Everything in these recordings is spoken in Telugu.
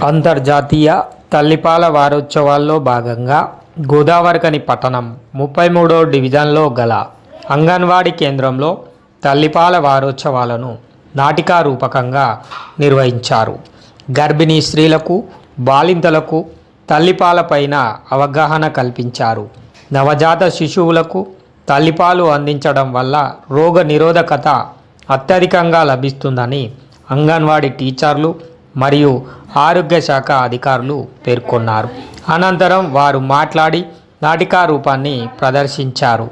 అంతర్జాతీయ తల్లిపాల వారోత్సవాల్లో భాగంగా గోదావరిఖని పట్టణం 33వ డివిజన్లో గల అంగన్వాడీ కేంద్రంలో తల్లిపాల వారోత్సవాలను నాటికా రూపకంగా నిర్వహించారు. గర్భిణీ స్త్రీలకు, బాలింతలకు తల్లిపాలపైన అవగాహన కల్పించారు. నవజాత శిశువులకు తల్లిపాలు అందించడం వల్ల రోగ నిరోధకత అత్యధికంగా లభిస్తుందని అంగన్వాడీ టీచర్లు మరియు ఆరోగ్య శాఖ అధికారులు పేర్కొన్నారు. అనంతరం వారు మాట్లాడి నాటికా రూపాన్ని ప్రదర్శించారు.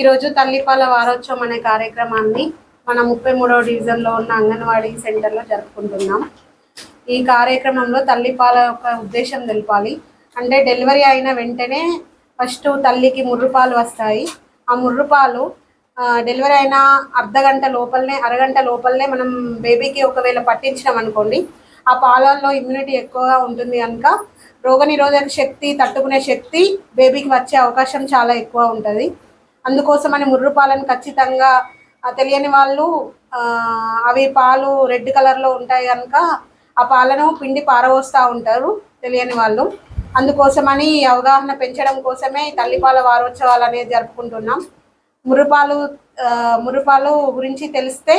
ఈరోజు తల్లిపాల వారోత్సవం అనే కార్యక్రమాన్ని మన 33వ డివిజన్లో ఉన్న అంగన్వాడీ సెంటర్లో జరుపుకుంటున్నాం. ఈ కార్యక్రమంలో తల్లిపాల యొక్క ఉద్దేశం తెలపాలి. అంటే డెలివరీ అయిన వెంటనే ఫస్ట్ తల్లికి ముర్రుపాలు వస్తాయి. ఆ ముర్రుపాలు డెలివరీ అయిన అరగంట లోపలనే మనం బేబీకి ఒకవేళ పట్టించినాం అనుకోండి, ఆ పాలల్లో ఇమ్యూనిటీ ఎక్కువగా ఉంటుంది కనుక రోగనిరోధక శక్తి, తట్టుకునే శక్తి బేబీకి వచ్చే అవకాశం చాలా ఎక్కువ ఉంటుంది. అందుకోసమని ముర్రుపాలను ఖచ్చితంగా తెలియని వాళ్ళు అవి పాలు రెడ్ కలర్లో ఉంటాయి కనుక ఆ పాలను పిండి పారబోస్తూ ఉంటారు తెలియని వాళ్ళు. అందుకోసమని అవగాహన పెంచడం కోసమే తల్లిపాల వారోత్సవాలు అనేది జరుపుకుంటున్నాం. ముర్రుపాలు గురించి తెలిస్తే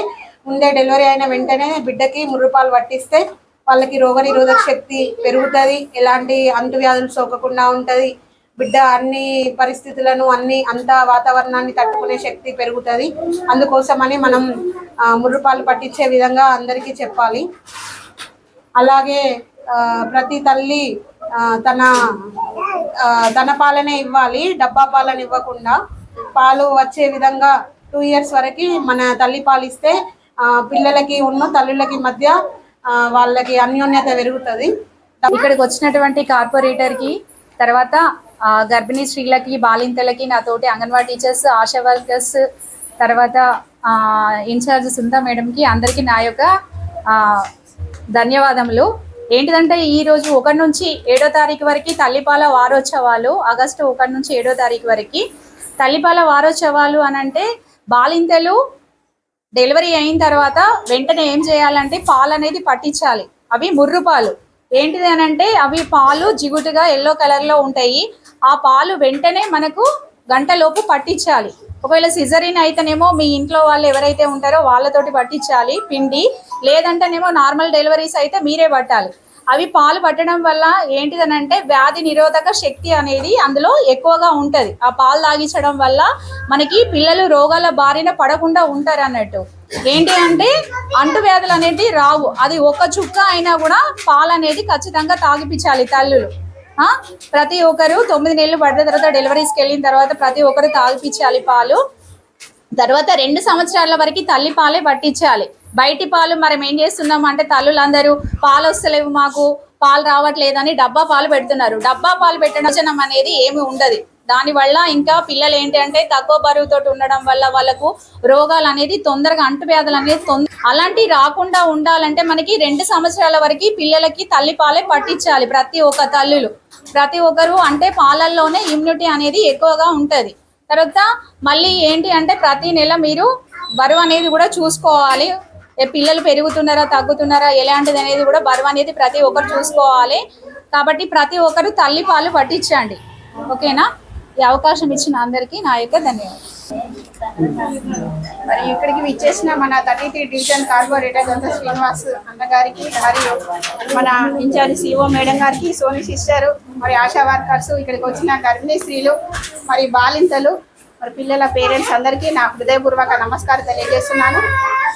ముందే డెలివరీ అయిన వెంటనే బిడ్డకి ముర్రుపాలు పట్టిస్తే వాళ్ళకి రోగనిరోధక శక్తి పెరుగుతుంది, ఎలాంటి అంటువ్యాధులు సోకకుండా ఉంటుంది, బిడ్డ అన్ని పరిస్థితులను అంత వాతావరణాన్ని తట్టుకునే శక్తి పెరుగుతుంది. అందుకోసమని మనం ముర్రుపాలు పట్టించే విధంగా అందరికీ చెప్పాలి. అలాగే ప్రతి తల్లి తన పాలనే ఇవ్వాలి, డబ్బా పాలను ఇవ్వకుండా పాలు వచ్చే విధంగా 2 years వరకు మన తల్లి పాలు ఇస్తే పిల్లలకి తల్లులకి మధ్య వాళ్ళకి అన్యోన్యత పెరుగుతుంది. ఇక్కడికి వచ్చినటువంటి కార్పొరేటర్కి, తర్వాత గర్భిణీ స్త్రీలకి, బాలింతలకి, నాతోటి అంగన్వాడీ టీచర్స్, ఆశా వర్కర్స్, తర్వాత ఇన్ఛార్జ్ సుంతా మేడంకి అందరికీ నా యొక్క ధన్యవాదములు. ఏంటిదంటే ఈరోజు 1 నుంచి 7వ తారీఖు వరకు తల్లిపాల వారోత్సవాలు, ఆగస్టు 1 నుంచి 7వ తారీఖు వరకు తల్లిపాల వారోత్సవాలు అనంటే బాలింతలు డెలివరీ అయిన తర్వాత వెంటనే ఏం చేయాలంటే పాలు అనేది పట్టించాలి. అవి ముర్రుపాలు. ఏంటిది అనంటే అవి పాలు జిగుటుగా ఎల్లో కలర్లో ఉంటాయి. ఆ పాలు వెంటనే మనకు గంటలోపు పట్టించాలి. ఒకవేళ సిజరీన్ అయితేనేమో మీ ఇంట్లో వాళ్ళు ఎవరైతే ఉంటారో వాళ్ళతోటి పట్టించాలి పిండి, లేదంటేనేమో నార్మల్ డెలివరీస్ అయితే మీరే పట్టాలి. అవి పాలు పట్టడం వల్ల ఏంటిదనంటే వ్యాధి నిరోధక శక్తి అనేది అందులో ఎక్కువగా ఉంటుంది. ఆ పాలు తాగించడం వల్ల మనకి పిల్లలు రోగాల బారిన పడకుండా ఉంటారు అన్నట్టు. ఏంటి అంటే అంటువ్యాధులు అనేది రావు. అది ఒక చుక్క అయినా కూడా పాలు అనేది ఖచ్చితంగా తాగిపించాలి తల్లులు. ప్రతి ఒక్కరు 9 నెలలు పడిన తర్వాత డెలివరీస్కి వెళ్ళిన తర్వాత ప్రతి ఒక్కరు తాగిపించాలి పాలు. తర్వాత 2 సంవత్సరాల వరకు తల్లి పాలే పట్టించాలి. బయటి పాలు మనం ఏం చేస్తున్నాం అంటే తల్లులందరూ పాలు వస్తలేవు, మాకు పాలు రావట్లేదని డబ్బా పాలు పెడుతున్నారు. డబ్బా పాలు పెట్టడం అనేది ఏమి ఉండదు. దానివల్ల ఇంకా పిల్లలు ఏంటి అంటే తక్కువ బరువుతో ఉండడం వల్ల వాళ్ళకు రోగాలు అనేది తొందరగా, అంటువ్యాధులు అనేది అలాంటి రాకుండా ఉండాలంటే మనకి 2 సంవత్సరాల వరకు పిల్లలకి తల్లి పాలే పట్టించాలి. ప్రతి ఒక్కరు అంటే పాలల్లోనే ఇమ్యూనిటీ అనేది ఎక్కువగా ఉంటుంది. తర్వాత మళ్ళీ ఏంటి అంటే ప్రతి నెల మీరు బరువు అనేది కూడా చూసుకోవాలి. పిల్లలు పెరుగుతున్నారా, తగ్గుతున్నారా, ఎలాంటిది అనేది కూడా బరువు అనేది ప్రతి ఒక్కరు చూసుకోవాలి. కాబట్టి ప్రతి ఒక్కరు తల్లి పాలు పట్టించండి. ఓకేనా? ఈ అవకాశం ఇచ్చిన అందరికీ నా యొక్క ధన్యవాదాలు. మరి ఇక్కడికి విచ్చేసిన మన 33 డివిజన్ కార్పొరేటర్ దొంత శ్రీనివాస్ అన్నగారికి, మరియు మన ఇన్ఛార్జ్ సిఓ మేడం గారికి, సోని సిస్టర్, మరి ఆశా వర్కర్స్, ఇక్కడికి వచ్చిన గర్భిణీ స్త్రీలు, మరి బాలింతలు, మరి పిల్లల పేరెంట్స్ అందరికీ నా హృదయపూర్వక నమస్కారం తెలియజేస్తున్నాను.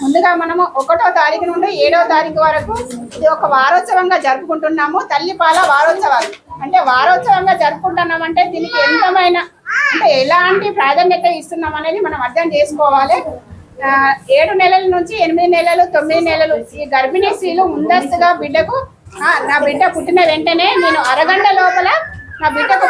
ముందుగా మనము 1వ తారీఖు నుండి 7వ తారీఖు వరకు ఇది ఒక వారోత్సవంగా జరుపుకుంటున్నాము. తల్లిపాల వారోత్సవాలు అంటే వారోత్సవంగా జరుపుకుంటున్నామంటే దీనికి ఎంతమైన అంటే ఎలాంటి ప్రాధాన్యత ఇస్తున్నాం అనేది మనం అర్థం చేసుకోవాలి. 7 నెలల నుంచి 8 నెలలు, 9 నెలలు ఈ గర్భిణీ స్త్రీలు ముందస్తుగా బిడ్డకు నా బిడ్డ పుట్టిన వెంటనే నేను అరగంట లోపల నా బిడ్డకు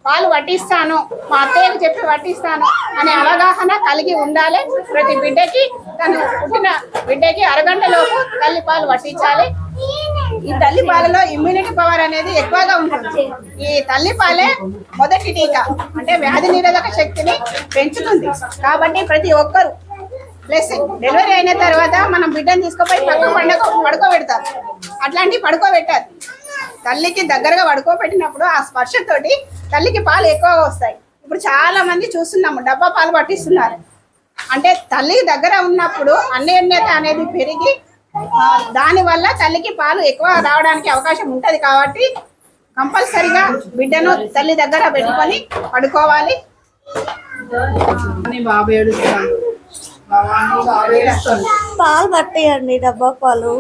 పాలు పట్టిస్తాను, మా అత్తయ్యకు చెప్పి పట్టిస్తాను అనే అవగాహన కలిగి ఉండాలి. ప్రతి బిడ్డకి తను పుట్టిన బిడ్డకి అరగంటలోపు తల్లి పాలు పట్టించాలి. ఈ తల్లి పాలలో ఇమ్యూనిటీ పవర్ అనేది ఎక్కువగా ఉంటుంది. ఈ తల్లి పాలే మొదటి టీకా, అంటే వ్యాధి నిరోధక శక్తిని పెంచుతుంది. కాబట్టి ప్రతి ఒక్కరు ప్లస్ డెలివరీ అయిన తర్వాత మనం బిడ్డను తీసుకుపోయి పడుకోబెడతారు. అట్లాంటివి పడుకోబెట్టారు. తల్లికి దగ్గరగా పడుకోబెట్టినప్పుడు ఆ స్పర్శతోటి తల్లికి పాలు ఎక్కువగా వస్తాయి. ఇప్పుడు చాలా మంది చూస్తున్నాము డబ్బా పాలు పట్టిస్తున్నారు. అంటే తల్లి దగ్గర ఉన్నప్పుడు అన్యోన్యత అనేది పెరిగి దానివల్ల తల్లికి పాలు ఎక్కువ రావడానికి అవకాశం ఉంటుంది. కాబట్టి కంపల్సరిగా బిడ్డను తల్లి దగ్గర పెట్టుకొని పడుకోవాలి. పాలు పట్టేయండి, డబ్బా పాలు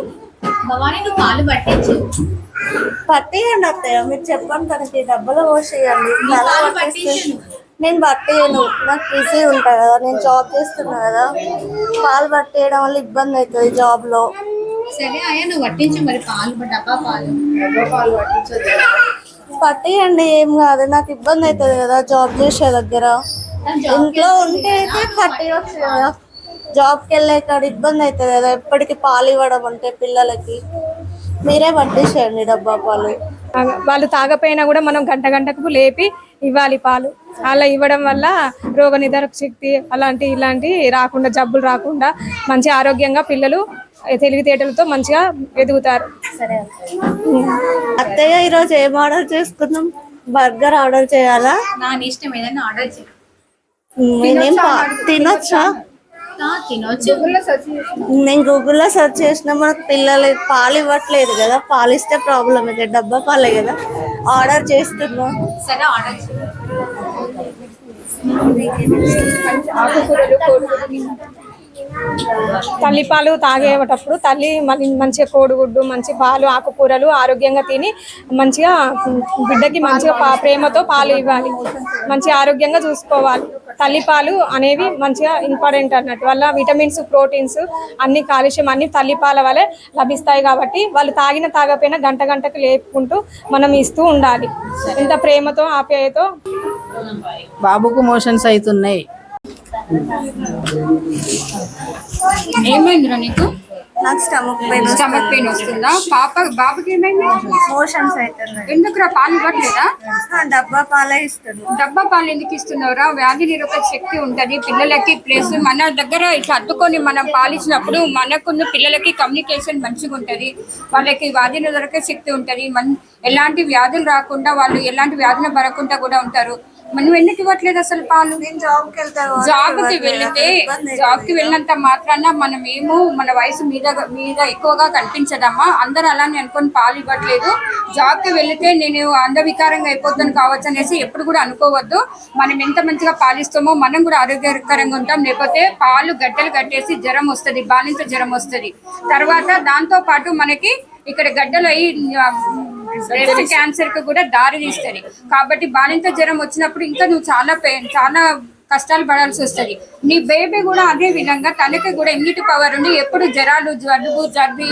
పట్టేయండి అత్తయ్య. మీరు చెప్పండి తనకి డబ్బాలో పోసేయండి. నేను పట్టేయను, నాకు బిజీ ఉంటా కదా, నేను జాబ్ చేస్తున్నా కదా. పాలు పట్టేయడం వల్ల ఇబ్బంది అవుతుంది జాబ్ లో. సరే అయ్యా నువ్వు పట్టించు మరి పాలు, డబ్బా పాలు పట్టేయండి, ఏం కాదు. నాకు ఇబ్బంది అవుతుంది కదా జాబ్ చేసే దగ్గర. ఇంట్లో ఉంటే అయితే పట్టేయచ్చు కదా, జాబ్కి వెళ్ళే కాడ ఇబ్బంది అవుతుంది కదా ఎప్పటికి పాలు ఇవ్వడం అంటే పిల్లలకి. మీరే పట్టేసేయండి డబ్బా పాలు. వాళ్ళు తాగపోయినా కూడా మనం గంట గంటకు లేపి ఇవ్వాలి పాలు. అలా ఇవ్వడం వల్ల రోగ నిరోధక శక్తి అలాంటి ఇలాంటి రాకుండా, జబ్బులు రాకుండా మంచి ఆరోగ్యంగా పిల్లలు తెలివితేటలతో మంచిగా ఎదుగుతారు. సరే అత్తయ్య, ఈరోజు ఏం ఆర్డర్ చేసుకున్నాం? బర్గర్ ఆర్డర్ చేయాలా? నా ఇష్టం ఏదైనా ఆర్డర్ చేయి. నేనేం తినొచ్చా? తినొచ్చు. నేను గూగుల్లో సెర్చ్ చేసిన మనకు పిల్లలు పాలు ఇవ్వట్లేదు కదా, పాలు ఇస్తే ప్రాబ్లం అయితే డబ్బా పాలే కదా, ఆర్డర్ చేస్తున్నా. సరే ఆర్డర్ చేయి. తల్లిపాలు తాగేటప్పుడు తల్లి మంచిగా కోడిగుడ్డు, మంచి పాలు, ఆకుకూరలు ఆరోగ్యంగా తిని మంచిగా బిడ్డకి మంచిగా ప్రేమతో పాలు ఇవ్వాలి. మంచి ఆరోగ్యంగా చూసుకోవాలి. తల్లిపాలు అనేవి మంచిగా ఇంపార్టెంట్ అన్నట్టు. వల్ల విటమిన్స్, ప్రోటీన్స్ అన్ని, కాల్షియం అన్ని తల్లిపాల వల్లే లభిస్తాయి. కాబట్టి వాళ్ళు తాగకపోయినా గంట గంటకు లేపుకుంటూ మనం ఇస్తూ ఉండాలి. ఇంత ప్రేమతో ఆప్యాయతో. బాబుకు మోషన్స్ అవుతున్నాయి. ఏమైందిరా నీకు? నాకు స్టమక్ పెయిన్ వస్తుందా? బాబుకి ఏమైంది? మోషన్స్ అవుతున్నాయి. ఎందుకురా పాలు ఇవ్వట్లేదా? డబ్బా పాలే ఇస్తున్నాను. డబ్బా పాలు ఎందుకు ఇస్తున్నావురా? వ్యాధి నిరోధక శక్తి ఉంటది పిల్లలకి. ప్లస్ మన దగ్గర ఇట్లా అట్టుకొని మనం పాలిచ్చినప్పుడు మనకున్న పిల్లలకి కమ్యూనికేషన్ మంచిగా ఉంటది. వాళ్ళకి వ్యాధి నిరోధక శక్తి ఉంటది. ఎలాంటి వ్యాధులు రాకుండా, వాళ్ళు ఎలాంటి వ్యాధులు పడకుండా కూడా ఉంటారు. నువ్వు ఎందుకు ఇవ్వట్లేదు అసలు పాలు? జాబ్కి వెళ్ళినంత మాత్రాన మనమేమో మన వయసు మీద ఎక్కువగా కనిపించదమ్మా. అందరూ అలానే అనుకొని పాలు ఇవ్వట్లేదు. జాబ్కి వెళితే నేను అందవికారంగా అయిపోతాను కావచ్చు అనేసి ఎప్పుడు కూడా అనుకోవద్దు. మనం ఎంత మంచిగా పాలిస్తామో మనం కూడా ఆరోగ్యకరంగా ఉంటాం. లేకపోతే పాలు గడ్డలు కట్టేసి జ్వరం వస్తుంది, బాలింత జ్వరం వస్తుంది. తర్వాత దాంతో పాటు మనకి ఇక్కడ గడ్డలు అయ్యి బ్రెస్ట్ క్యాన్సర్ కు కూడా దారి తీస్తుంది. కాబట్టి బాలింత జ్వరం వచ్చినప్పుడు ఇంకా నువ్వు చాలా కష్టాలు పడాల్సి వస్తుంది. నీ బేబీ కూడా అదే విధంగా తనకి కూడా ఇమ్యూనిటీ పవర్ ఉండి ఎప్పుడు జ్వరాలు, జలుబు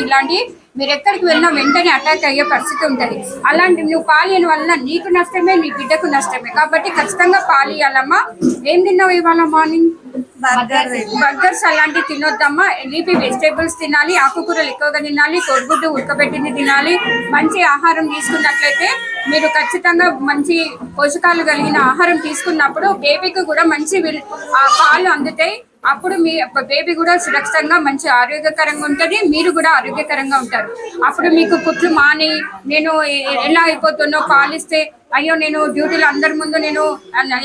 ఇలాంటి మీరు ఎక్కడికి వెళ్ళినా వెంటనే అటాక్ అయ్యే పరిస్థితి ఉంటుంది. అలాంటి నువ్వు పాలియని వల్ల నీకు నష్టమే, నీ బిడ్డకు నష్టమే. కాబట్టి ఖచ్చితంగా పాలియాలమ్మా. ఏం తిన్నావు ఇవాళ మార్నింగ్? బర్గర్స్ అలాంటివి తినొద్దమ్మా. లీఫీ వెజిటేబుల్స్ తినాలి, ఆకుకూరలు ఎక్కువగా తినాలి, కోడిగుడ్డు ఉడకబెట్టింది తినాలి. మంచి ఆహారం తీసుకున్నట్లయితే మీరు ఖచ్చితంగా మంచి పోషకాలు కలిగిన ఆహారం తీసుకున్నప్పుడు బేబీకి కూడా మంచి పాలు అందుతాయి. అప్పుడు మీ బేబీ కూడా సురక్షితంగా మంచి ఆరోగ్యకరంగా ఉంటుంది, మీరు కూడా ఆరోగ్యకరంగా ఉంటారు. అప్పుడు మీకు కుట్లు మాని నేను ఎలా అయిపోతున్నో పాలిస్తే అయ్యో నేను డ్యూటీలో అందరి ముందు నేను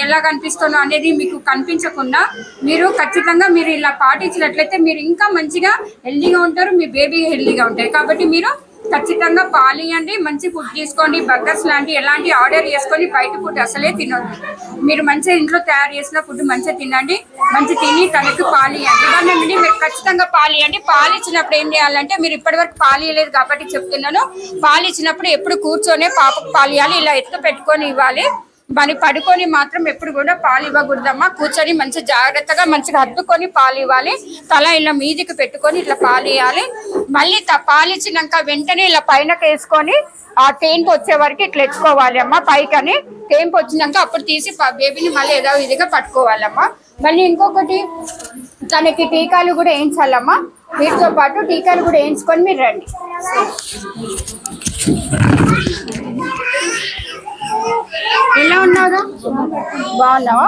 ఎలా కనిపిస్తానో అనేది మీకు కనిపించకుండా మీరు ఖచ్చితంగా మీరు ఇలా పాటించినట్లయితే మీరు ఇంకా మంచిగా హెల్దీగా ఉంటారు, మీ బేబీ హెల్దీగా ఉంటారు. కాబట్టి మీరు ఖచ్చితంగా పాలియండి, మంచి ఫుడ్ తీసుకోండి. బర్గర్స్ లాంటి ఎలాంటి ఆర్డర్ చేసుకొని బయట ఫుడ్ అసలే తినొద్దు. మీరు మంచిగా ఇంట్లో తయారు చేసిన ఫుడ్ మంచిగా తినండి, మంచి తిని తనకి పాలియండి. ఇవన్నీ మీరు ఖచ్చితంగా పాలియండి. పాలిచ్చినప్పుడు ఏం చేయాలంటే, మీరు ఇప్పటివరకు పాలియలేదు కాబట్టి చెప్తున్నాను, పాలిచ్చినప్పుడు ఎప్పుడు కూర్చొనే పాపకు పాలియాలి. ఇలా ఎత్తు పెట్టుకొని ఇవ్వాలి. మరి పడుకొని మాత్రం ఎప్పుడు కూడా పాలు ఇవ్వకూడదమ్మా. కూర్చొని మంచి జాగ్రత్తగా మంచిగా హత్తుకొని పాలు ఇవ్వాలి. తల ఇలా మీదికి పెట్టుకొని ఇట్లా పాలు ఇవ్వాలి. మళ్ళీ పాలిచ్చినాక వెంటనే ఇలా పైనకి వేసుకొని ఆ తేంపు వచ్చే వరకు ఇట్లా ఎత్తుకోవాలి అమ్మా పైకని. తేంపు వచ్చినాక అప్పుడు తీసి బేబీని మళ్ళీ ఏదో ఇదిగా పట్టుకోవాలమ్మా. మళ్ళీ ఇంకొకటి, తనకి టీకాలు కూడా వేయించాలమ్మా. వీటితో పాటు టీకాలు కూడా వేయించుకొని మీరు రండి. ఎలా ఉన్నావురా? బాగున్నావా?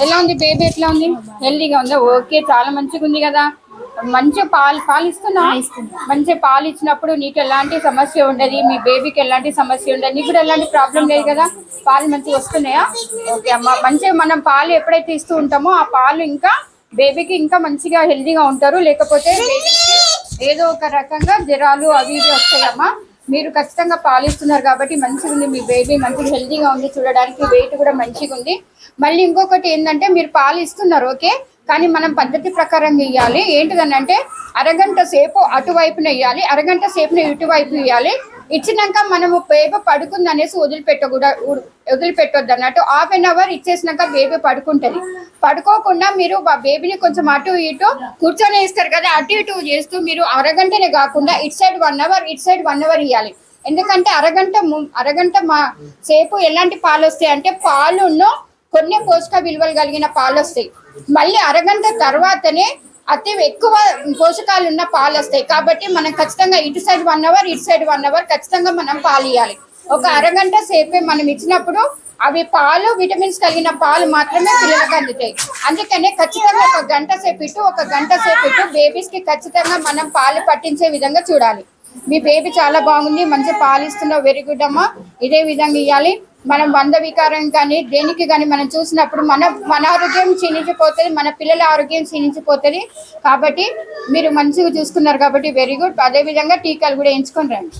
ఎలా ఉంది బేబీ? ఎట్లా ఉంది? హెల్దీగా ఉందా? ఓకే, చాలా మంచిగా ఉంది కదా. మంచి పాలు ఇస్తున్నా మంచి పాలు ఇచ్చినప్పుడు నీకు ఎలాంటి సమస్య ఉండదు, మీ బేబీకి ఎలాంటి సమస్య ఉండదు, నీకు కూడా ఎలాంటి ప్రాబ్లం లేదు కదా, పాలు మంచిగా వస్తున్నాయా? ఓకే అమ్మ, మంచిగా మనం పాలు ఎప్పుడైతే ఇస్తూ ఉంటామో ఆ పాలు ఇంకా బేబీకి ఇంకా మంచిగా హెల్దీగా ఉంటారు, లేకపోతే బేబీకి ఏదో ఒక రకంగా జ్వరాలు అవి ఇవి వస్తాయమ్మా. మీరు ఖచ్చితంగా పాలిస్తున్నారు కాబట్టి మంచిగా ఉంది, మీ బేబీ మంచిగా హెల్దీగా ఉంది, చూడడానికి వెయిట్ కూడా మంచిగా ఉంది. మళ్ళీ ఇంకొకటి ఏంటంటే మీరు పాలు ఇస్తున్నారు ఓకే, కానీ మనం పద్ధతి ప్రకారం ఇవ్వాలి. ఏంటిదనంటే అరగంట సేపు అటువైపున ఇవ్వాలి, అరగంట సేపున ఇటువైపు ఇవ్వాలి. ఇచ్చినాక మనము బేబీ పడుకుంది అనేసి వదిలిపెట్టొద్దు అన్నట్టు. హాఫ్ అన్ అవర్ ఇచ్చేసినాక బేబీ పడుకుంటుంది. పడుకోకుండా మీరు ఆ బేబీని కొంచెం అటు ఇటు కూర్చొని ఇస్తారు కదా, అటు ఇటు చేస్తూ మీరు అరగంటనే కాకుండా ఇటు సైడ్ 1 అవర్ ఇటు సైడ్ 1 అవర్ ఇవ్వాలి. ఎందుకంటే అరగంట మా సేపు ఎలాంటి పాలు వస్తాయి అంటే పాలును కొన్ని పోషక విలువలు కలిగిన పాలు వస్తాయి. మళ్ళీ అరగంట తర్వాతనే అతి ఎక్కువ పోషకాలు ఉన్న పాలు వస్తాయి. కాబట్టి మనం ఖచ్చితంగా ఇటు సైడ్ 1 అవర్ ఇటు సైడ్ 1 అవర్ ఖచ్చితంగా మనం పాలు ఇవ్వాలి. ఒక అరగంట సేపే మనం ఇచ్చినప్పుడు అవి పాలు విటమిన్స్ కలిగిన పాలు మాత్రమే పిల్లలకు అందుతాయి. అందుకనే ఖచ్చితంగా ఒక గంట సేపు ఇటు బేబీస్ కి ఖచ్చితంగా మనం పాలు పట్టించే విధంగా చూడాలి. మీ బేబీ చాలా బాగుంది, మంచి పాలు ఇస్తున్నావు, వెరీ గుడ్ అమ్మా. ఇదే విధంగా ఇవ్వాలి. మనం 100 వికారం కానీ దేనికి కానీ మనం చూసినప్పుడు మన ఆరోగ్యం క్షీణించిపోతుంది, మన పిల్లల ఆరోగ్యం క్షీణించిపోతుంది. కాబట్టి మీరు మంచిగా చూసుకున్నారు కాబట్టి వెరీ గుడ్. అదే విధంగా టీకాలు కూడా ఎంచుకొని రండి.